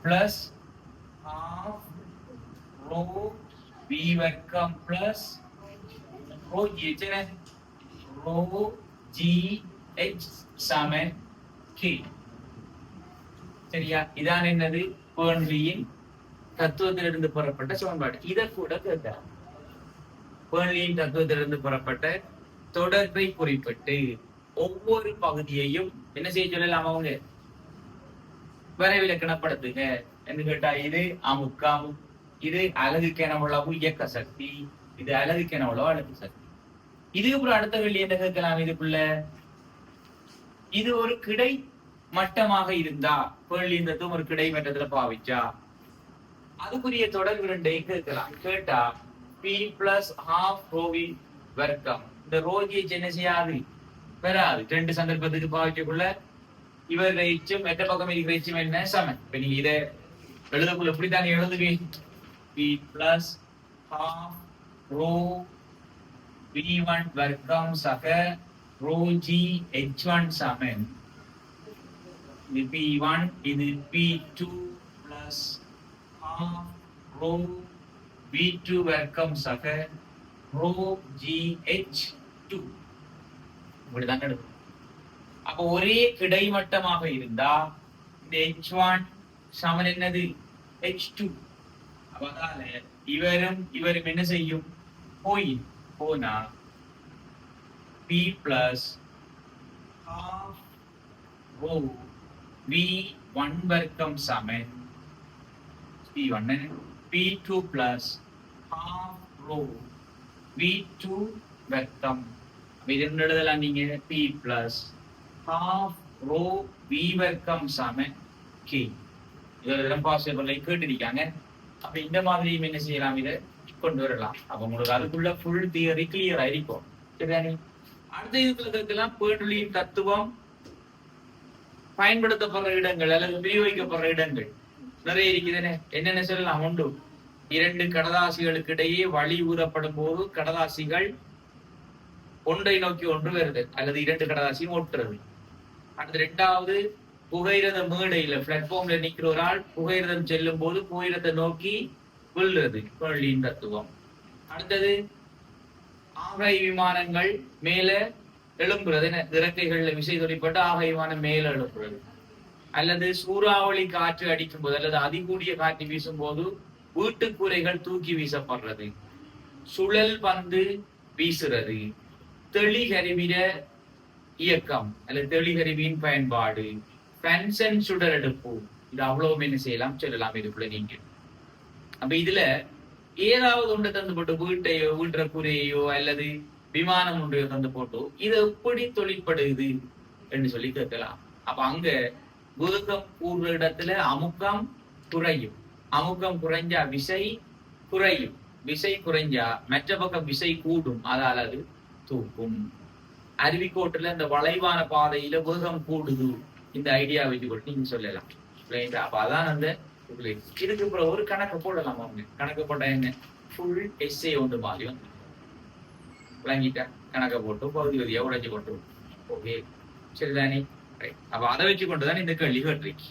plus half rho v வர்க்கம் plus rho g rho g h சமன் k. சரியா? இதான் என்னது பெர்ன்லியின் தத்துவத்திலிருந்து பெறப்பட்ட சமன்பாடு. இதை கூட கேட்கலாம். பெர்ன்லியின் தத்துவத்திலிருந்து பெறப்பட்ட தொடர்பை குறிப்பிட்டு ஒவ்வொரு பகுதியையும் என்ன செய்ய சொல்லலாம் அவங்க வரைவிலக்கணப்படுத்துங்க என்று கேட்டா, இது அமுக்கம், இது அலகுக்கென உழவு இயக்க சக்தி, இது அலகுக்கென உழவு அழுத்த சக்தி. இதுக்கு அப்புறம் அடுத்த கேள்வி என்ன கேட்கலாம் இதுக்குள்ள, இது ஒரு கிடை மட்டமாக இருந்தா, பெர்ன்லியின் தத்துவம் ஒரு கிடை மட்டத்துல பாவிச்சா அதுக்குரிய தொடர்பு ரெண்டையும் கேட்கலாம். கேட்டா p plus half rho v வர்க்கம், இந்த rho g என்ன செய்யாது, வராது. ரெண்டு சந்தர்ப்பத்துக்கு பாவிக்கக்குள்ள இவர் இச்சும் மற்ற பக்கம் இருக்கிற இச்சும் என்ன சமன். இப்ப நீங்க இதை எழுதக்குள்ள எப்படித்தானே எழுதுவீங்க, p plus half rho v1 வர்க்கம் சக rho g h1 சமன். இது p1, இது p2 plus half rho v2 வர்க்கம் சக rho g h2. இப்படிதான் எடுக்கும். அப்ப ஒரே கிடைமட்டமாக இருந்தா இந்த h1 சமன் என்னது h2. அப்ப அதால இவரும் என்ன செய்யும், போனா p plus half rho v1 வர்க்கம் சமன் p1 p2 plus half rho v2 வர்க்கம். இது எழுதலாம் நீங்க p plus half rho v வர்க்கம் சமன் k. இதோட பாசிபிளை கேட்டிருக்காங்க. அப்ப இந்த மாதிரி என்ன செய்யலாம், இதை கொண்டு வரலாம். அப்ப உங்களுக்கு அதுக்குள்ள ஃபுல் தியரி கிளியரா இருக்கும். சரிதானே? அடுத்த இதுக்கெல்லாம் பெர்ன்லியின் தத்துவம் பயன்படுத்தப்படுற இடங்கள் அல்லது உபயோகிக்கப்படுற இடங்கள் நிறைய இருக்குதுன்னு என்னென்ன சொல்லலாம். உண்டு, இரண்டு கடதாசிகளுக்கு இடையே வழி ஊறப்படும் போது கடதாசிகள் ஒன்றை நோக்கி ஒன்று வருது அல்லது இரண்டு கடதாசியும் ஒட்டுறது. அடுத்து ரெண்டாவது, புகையிரத மேடையில பிளாட்ஃபார்ம்ல நிக்கிற ஒரு ஆள் புகையிரதம் செல்லும் போது புகையிரத்தை நோக்கி விழுறது, பெர்ன்லியின் தத்துவம். அடுத்தது, ஆகாய விமானங்கள் மேல எழும்புறது, இறக்கைகள்ல விசை தொழிற்பட்டு ஆகாய விமானம் மேல எழுப்புறது. அல்லது சூறாவளி காற்று அடிக்கும் போது அல்லது அதிகூடிய காற்று வீசும் போது வீட்டுக்கூரைகள் தூக்கி வீசப்படுறது, சுழல் பந்து வீசுறது, தெளிகருவிட இயக்கம் அல்லது தெளிகருவியின் பயன்பாடு, பென்சன் சுடரெடுப்பு. இது அவ்வளவு என்ன செய்யலாம் சொல்லலாம் இதுக்குள்ள நீங்க. அப்ப இதுல ஏதாவது ஒன்று தந்து போட்டு வீட்டையோ வீட்டுற கூரையோ அல்லது விமானம் ஒன்றையோ தந்து போட்டோ இது எப்படி தொழிற்படுது என்று சொல்லி கேட்கலாம். அப்ப அங்க வேகம் கூறுற இடத்துல அமுக்கம் குறையும், அமுக்கம் குறைஞ்சா விசை குறையும், விசை குறைஞ்சா மற்ற பக்கம் விசை கூடும், அதால் அது தூக்கும். அருவிக்கோட்டுல இந்த வளைவான பாதையில வேகம் கூடுது, இந்த ஐடியா வச்சு கொண்டு நீங்க சொல்லலாம். அப்ப அதான் அந்த இதுக்கு அப்புறம் ஒரு கணக்கு போடலாம். அவங்க கணக்கு போட்டா என்ன, ஃபுல் எஸ்ஏ ஒன்று மாதிரி வந்து விளங்கிட்டா கணக்கை போட்டு பகுதி பகுதியா உடைச்சு கொண்டு. ஓகே, சரிதானே? அப்ப அதை வச்சு கொண்டுதான் இந்த கேள்வி கேட்டிருக்கு.